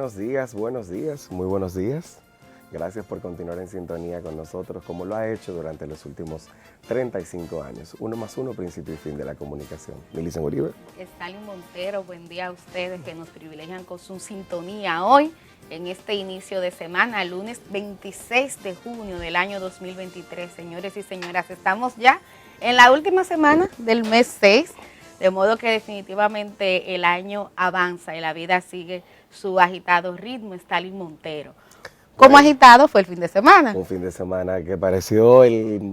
buenos días, muy buenos días. Gracias por continuar en sintonía con nosotros, como lo ha hecho durante los últimos 35 años. 1 más 1, principio y fin de la comunicación. Milicen Uribe. Stalin Montero, buen día a ustedes que nos privilegian con su sintonía hoy, en este inicio de semana, lunes 26 de junio del año 2023. Señores y señoras, estamos ya en la última semana del mes 6, de modo que definitivamente el año avanza y la vida sigue su agitado ritmo. Stalin Montero. ¿Cómo agitado fue el fin de semana? Un fin de semana que pareció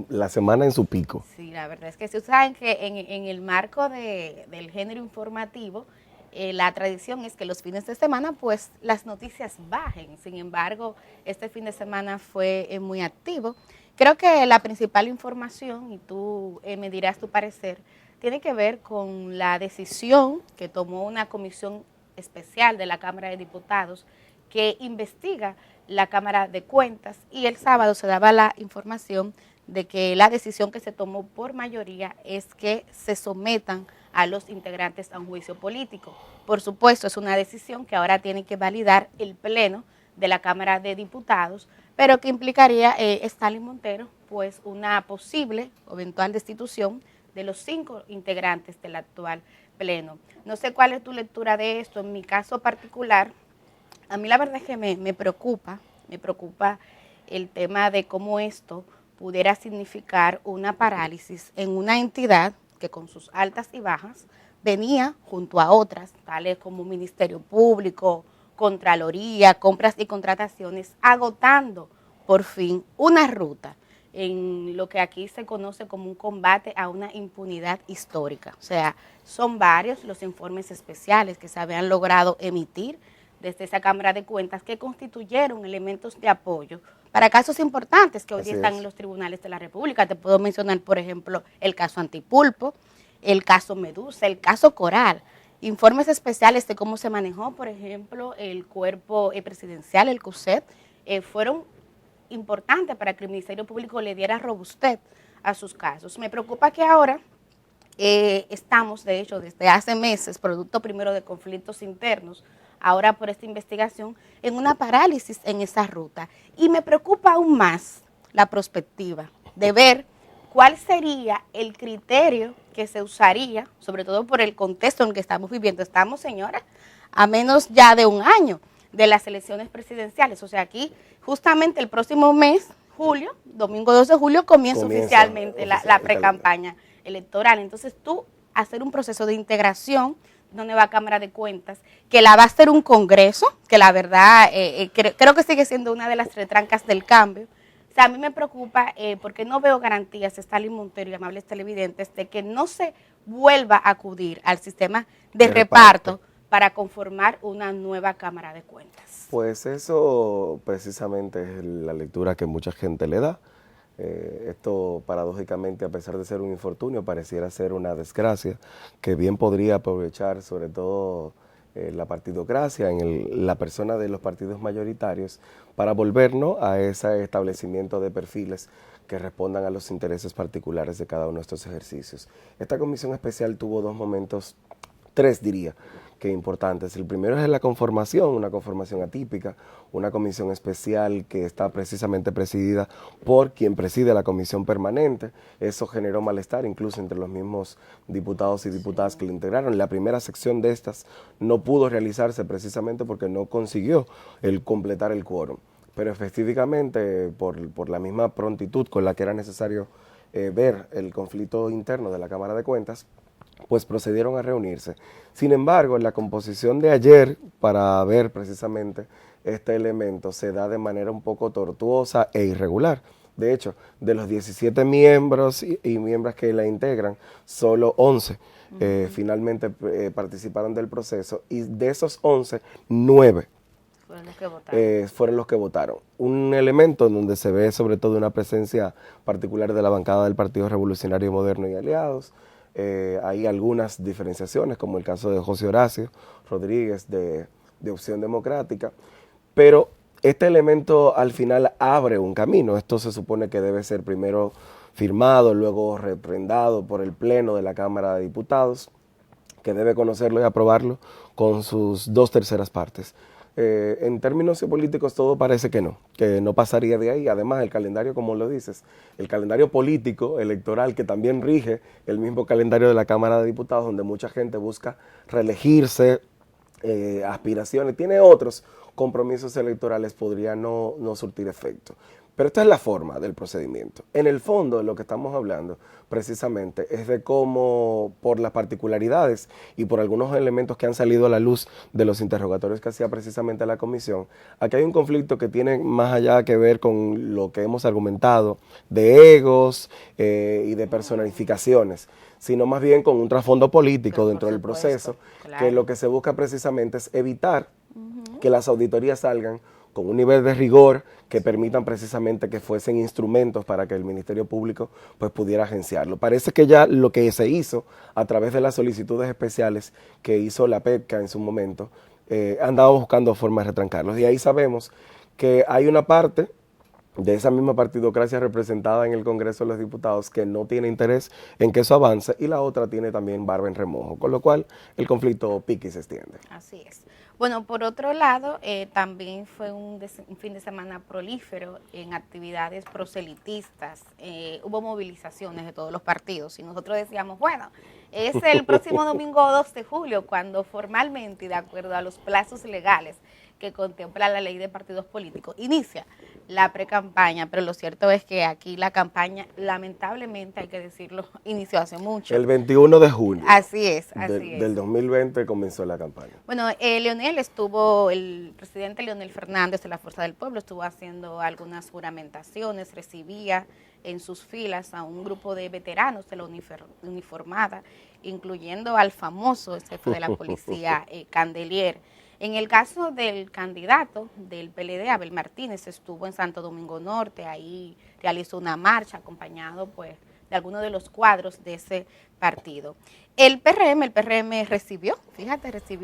la semana en su pico. Sí, la verdad es que ustedes saben que en el marco del género informativo, la tradición es que los fines de semana pues las noticias bajen. Sin embargo, este fin de semana fue muy activo. Creo que la principal información, y tú me dirás tu parecer, tiene que ver con la decisión que tomó una comisión especial de la Cámara de Diputados que investiga la Cámara de Cuentas, y el sábado se daba la información de que la decisión que se tomó por mayoría es que se sometan a los integrantes a un juicio político. Por supuesto, es una decisión que ahora tiene que validar el Pleno de la Cámara de Diputados, pero que implicaría, Stalin Montero, pues una posible o eventual destitución de los 5 integrantes del actual Pleno. No sé cuál es tu lectura de esto. En mi caso particular, a mí la verdad es que me preocupa el tema de cómo esto pudiera significar una parálisis en una entidad que con sus altas y bajas venía junto a otras, tales como Ministerio Público, Contraloría, Compras y Contrataciones, agotando por fin una ruta en lo que aquí se conoce como un combate a una impunidad histórica. O sea, son varios los informes especiales que se habían logrado emitir desde esa Cámara de Cuentas, que constituyeron elementos de apoyo para casos importantes que hoy están en los tribunales de la República. Te puedo mencionar, por ejemplo, el caso Antipulpo, el caso Medusa, el caso Coral, informes especiales de cómo se manejó, por ejemplo, el cuerpo presidencial, el CUSET, fueron importantes para que el Ministerio Público le diera robustez a sus casos. Me preocupa que ahora estamos, de hecho, desde hace meses, producto primero de conflictos internos, ahora por esta investigación, en una parálisis en esa ruta. Y me preocupa aún más la perspectiva de ver cuál sería el criterio que se usaría, sobre todo por el contexto en el que estamos viviendo. Estamos, señora, a menos ya de un año de las elecciones presidenciales. O sea, aquí justamente el próximo mes, julio, domingo 2 de julio, comienza oficialmente la pre-campaña electoral. Entonces tú hacer un proceso de integración, una nueva Cámara de Cuentas, que la va a hacer un Congreso, que la verdad creo que sigue siendo una de las retrancas del cambio. O sea, a mí me preocupa porque no veo garantías, Stalin Montero y amables televidentes, de que no se vuelva a acudir al sistema de reparto para conformar una nueva Cámara de Cuentas. Pues eso precisamente es la lectura que mucha gente le da. Esto paradójicamente, a pesar de ser un infortunio, pareciera ser una desgracia que bien podría aprovechar sobre todo la partidocracia en la persona de los partidos mayoritarios para volvernos a ese establecimiento de perfiles que respondan a los intereses particulares de cada uno de estos ejercicios. Esta comisión especial tuvo 2 momentos, 3 diría, que importantes. El primero es la conformación, una conformación atípica, una comisión especial que está precisamente presidida por quien preside la comisión permanente. Eso generó malestar incluso entre los mismos diputados y diputadas que lo integraron. La primera sección de estas no pudo realizarse precisamente porque no consiguió completar el quórum. Pero específicamente por la misma prontitud con la que era necesario ver el conflicto interno de la Cámara de Cuentas, pues procedieron a reunirse. Sin embargo, en la composición de ayer, para ver precisamente este elemento, se da de manera un poco tortuosa e irregular. De hecho, de los 17 miembros y miembros que la integran, solo 11 finalmente participaron del proceso, y de esos 11, 9 fueron los que votaron. Un elemento en donde se ve sobre todo una presencia particular de la bancada del Partido Revolucionario Moderno y Aliados. Hay algunas diferenciaciones, como el caso de José Horacio Rodríguez de Opción Democrática, pero este elemento al final abre un camino. Esto se supone que debe ser primero firmado, luego refrendado por el Pleno de la Cámara de Diputados, que debe conocerlo y aprobarlo con sus 2/3 partes. En términos políticos todo parece que no pasaría de ahí. Además, el calendario, como lo dices, el calendario político, electoral, que también rige el mismo calendario de la Cámara de Diputados, donde mucha gente busca reelegirse, aspiraciones, tiene otros compromisos electorales, podría no surtir efecto. Pero esta es la forma del procedimiento. En el fondo, de lo que estamos hablando precisamente es de cómo, por las particularidades y por algunos elementos que han salido a la luz de los interrogatorios que hacía precisamente la comisión, aquí hay un conflicto que tiene más allá que ver con lo que hemos argumentado de egos y de personificaciones, sino más bien con un trasfondo político dentro del proceso, claro, que lo que se busca precisamente es evitar que las auditorías salgan con un nivel de rigor que permitan precisamente que fuesen instrumentos para que el Ministerio Público pues pudiera agenciarlo. Parece que ya lo que se hizo a través de las solicitudes especiales que hizo la PEPCA en su momento, andaba buscando formas de retrancarlos. Y ahí sabemos que hay una parte de esa misma partidocracia representada en el Congreso de los Diputados que no tiene interés en que eso avance, y la otra tiene también barba en remojo, con lo cual el conflicto pica y se extiende. Así es. Bueno, por otro lado, también fue un fin de semana prolífero en actividades proselitistas. Hubo movilizaciones de todos los partidos y nosotros decíamos, bueno, es el próximo domingo 2 de julio cuando formalmente y de acuerdo a los plazos legales que contempla la ley de partidos políticos, inicia la pre-campaña, pero lo cierto es que aquí la campaña, lamentablemente, hay que decirlo, inició hace mucho. El 21 de julio. Así es, del 2020 comenzó la campaña. Bueno, el presidente Leonel Fernández de la Fuerza del Pueblo estuvo haciendo algunas juramentaciones, recibía en sus filas a un grupo de veteranos de la uniformada, incluyendo al famoso jefe de la policía, Candelier. En el caso del candidato del PLD, Abel Martínez, estuvo en Santo Domingo Norte, ahí realizó una marcha acompañado pues de algunos de los cuadros de ese partido. El PRM recibió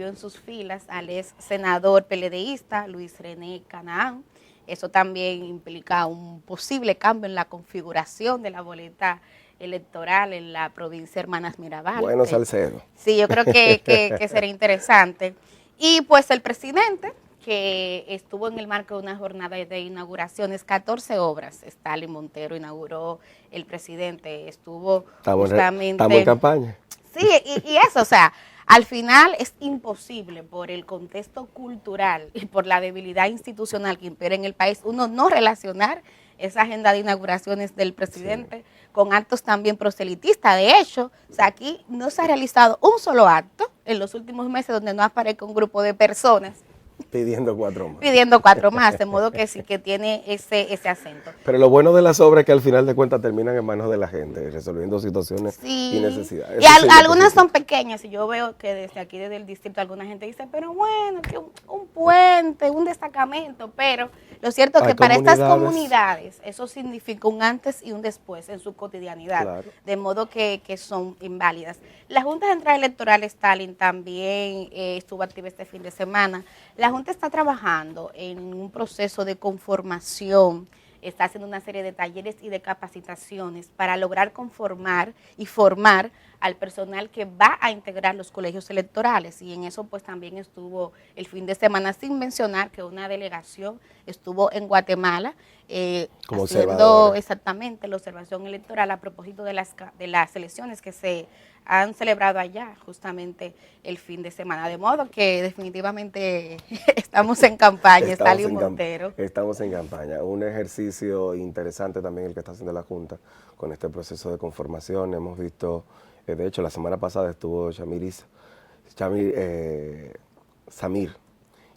en sus filas al ex senador PLDista Luis René Canaán. Eso también implica un posible cambio en la configuración de la boleta electoral en la provincia Hermanas Mirabal. Bueno, Salcedo. Sí, yo creo que sería interesante. Y pues el presidente, que estuvo en el marco de una jornada de inauguraciones, 14 obras, Stalin Montero inauguró, el presidente estuvo justamente... Estamos en campaña. Sí, y eso, o sea, al final es imposible por el contexto cultural y por la debilidad institucional que impera en el país, uno no relacionar esa agenda de inauguraciones del presidente con actos también proselitistas. De hecho, o sea, aquí no se ha realizado un solo acto en los últimos meses donde no aparezca un grupo de personas pidiendo 4 más. Pidiendo 4 más, de modo que sí que tiene ese acento. Pero lo bueno de las obras es que al final de cuentas terminan en manos de la gente, resolviendo situaciones y necesidades. Y algunas son pequeñas, y yo veo que desde aquí, desde el distrito, alguna gente dice, pero bueno, que un puente, un destacamento, pero lo cierto es que para estas comunidades eso significa un antes y un después en su cotidianidad, claro, de modo que son inválidas. La Junta Central Electoral Stalin también estuvo activa este fin de semana. La Junta está trabajando en un proceso de conformación, está haciendo una serie de talleres y de capacitaciones para lograr conformar y formar al personal que va a integrar los colegios electorales, y en eso pues también estuvo el fin de semana, sin mencionar que una delegación estuvo en Guatemala haciendo exactamente la observación electoral a propósito de las elecciones que se han celebrado allá justamente el fin de semana, de modo que definitivamente estamos en campaña. Stalin Montero. Estamos en campaña, un ejercicio interesante también el que está haciendo la Junta con este proceso de conformación. Hemos visto, de hecho la semana pasada estuvo Samir,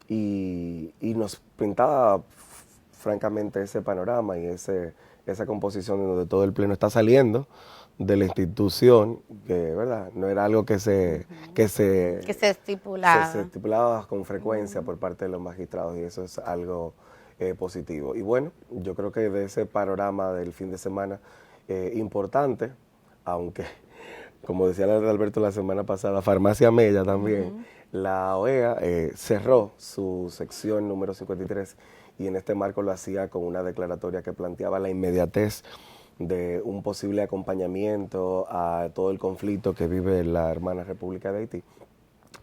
y nos pintaba francamente ese panorama y esa composición donde todo el pleno está saliendo de la institución, que verdad no era algo que se estipulaba con frecuencia por parte de los magistrados, y eso es algo positivo. Y bueno, yo creo que de ese panorama del fin de semana importante, aunque como decía Alberto la semana pasada, Farmacia Mella también, la OEA cerró su sección número 53, y en este marco lo hacía con una declaratoria que planteaba la inmediatez de un posible acompañamiento a todo el conflicto que vive la hermana República de Haití,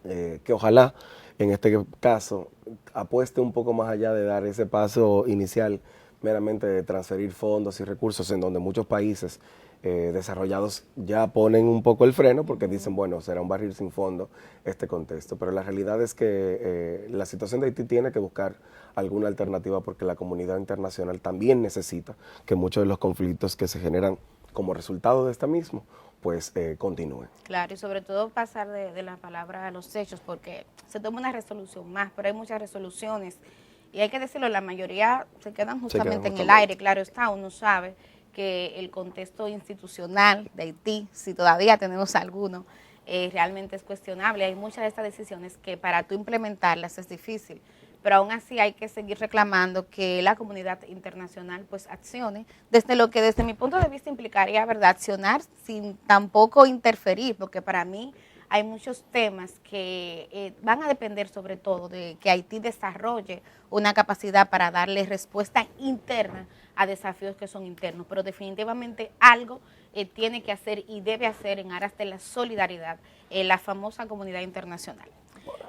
que ojalá en este caso apueste un poco más allá de dar ese paso inicial meramente de transferir fondos y recursos en donde muchos países desarrollados ya ponen un poco el freno porque dicen, bueno, será un barril sin fondo este contexto, pero la realidad es que la situación de Haití tiene que buscar alguna alternativa porque la comunidad internacional también necesita que muchos de los conflictos que se generan como resultado de esta misma pues continúen. Claro, y sobre todo pasar de la palabra a los hechos, porque se toma una resolución más, pero hay muchas resoluciones y hay que decirlo, la mayoría se quedan justamente en el aire. Claro está, uno sabe que el contexto institucional de Haití, si todavía tenemos alguno, realmente es cuestionable. Hay muchas de estas decisiones que para tú implementarlas es difícil, pero aún así hay que seguir reclamando que la comunidad internacional pues accione desde lo que desde mi punto de vista implicaría, ¿verdad?, accionar sin tampoco interferir, porque para mí hay muchos temas que van a depender sobre todo de que Haití desarrolle una capacidad para darle respuesta interna a desafíos que son internos, pero definitivamente algo tiene que hacer y debe hacer en aras de la solidaridad la famosa comunidad internacional.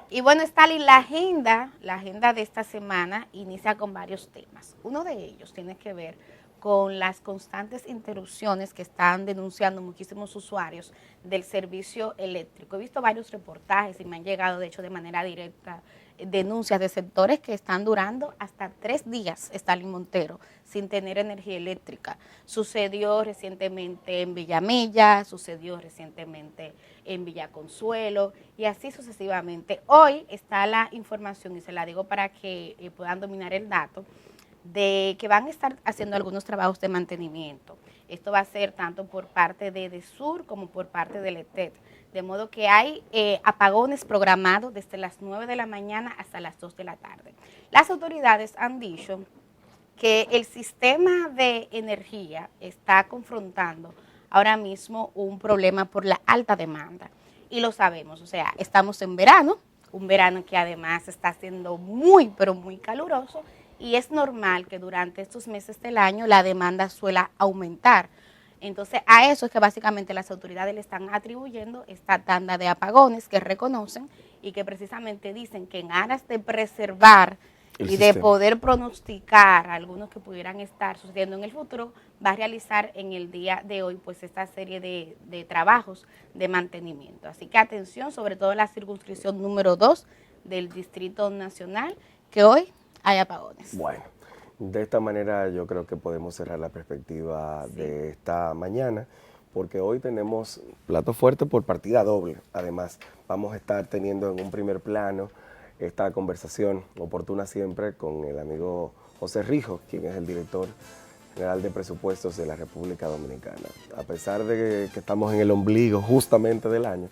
Y bueno, Stalin, la agenda de esta semana inicia con varios temas. Uno de ellos tiene que ver con las constantes interrupciones que están denunciando muchísimos usuarios del servicio eléctrico. He visto varios reportajes y me han llegado, de hecho, de manera directa, denuncias de sectores que están durando hasta 3 días, Stalin Montero, sin tener energía eléctrica. Sucedió recientemente en Villamella, sucedió recientemente en Villa Consuelo y así sucesivamente. Hoy está la información, y se la digo para que puedan dominar el dato, de que van a estar haciendo algunos trabajos de mantenimiento. Esto va a ser tanto por parte de EDESUR como por parte del ETED. De modo que hay apagones programados desde las 9 de la mañana hasta las 2 de la tarde. Las autoridades han dicho que el sistema de energía está confrontando ahora mismo un problema por la alta demanda. Y lo sabemos, o sea, estamos en verano, un verano que además está siendo muy, pero muy caluroso, y es normal que durante estos meses del año la demanda suela aumentar. Entonces, a eso es que básicamente las autoridades le están atribuyendo esta tanda de apagones que reconocen y que precisamente dicen que en aras de preservar y de poder pronosticar algunos que pudieran estar sucediendo en el futuro, va a realizar en el día de hoy pues esta serie de trabajos de mantenimiento. Así que atención, sobre todo en la circunscripción número 2 del Distrito Nacional, que hoy hay apagones. Bueno, de esta manera yo creo que podemos cerrar la perspectiva de esta mañana, porque hoy tenemos plato fuerte por partida doble. Además, vamos a estar teniendo en un primer plano esta conversación oportuna siempre con el amigo José Rijo, quien es el director general de presupuestos de la República Dominicana. A pesar de que estamos en el ombligo justamente del año,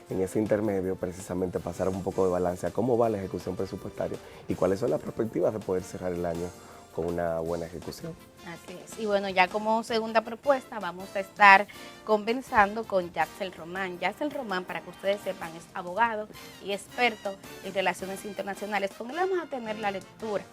en ese intermedio precisamente pasar un poco de balance a cómo va la ejecución presupuestaria y cuáles son las perspectivas de poder cerrar el año con una buena ejecución. Así es. Y bueno, ya como segunda propuesta vamos a estar conversando con Yaxel Román. Yaxel Román, para que ustedes sepan, es abogado y experto en relaciones internacionales. Con él vamos a tener la lectura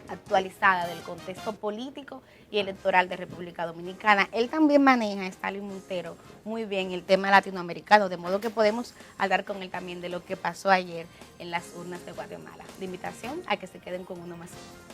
actualizada del contexto político y electoral de República Dominicana. Él también maneja, Stalin Montero, muy bien el tema latinoamericano, de modo que podemos hablar con él también de lo que pasó ayer en las urnas de Guatemala. La invitación a que se queden con Uno Más Uno.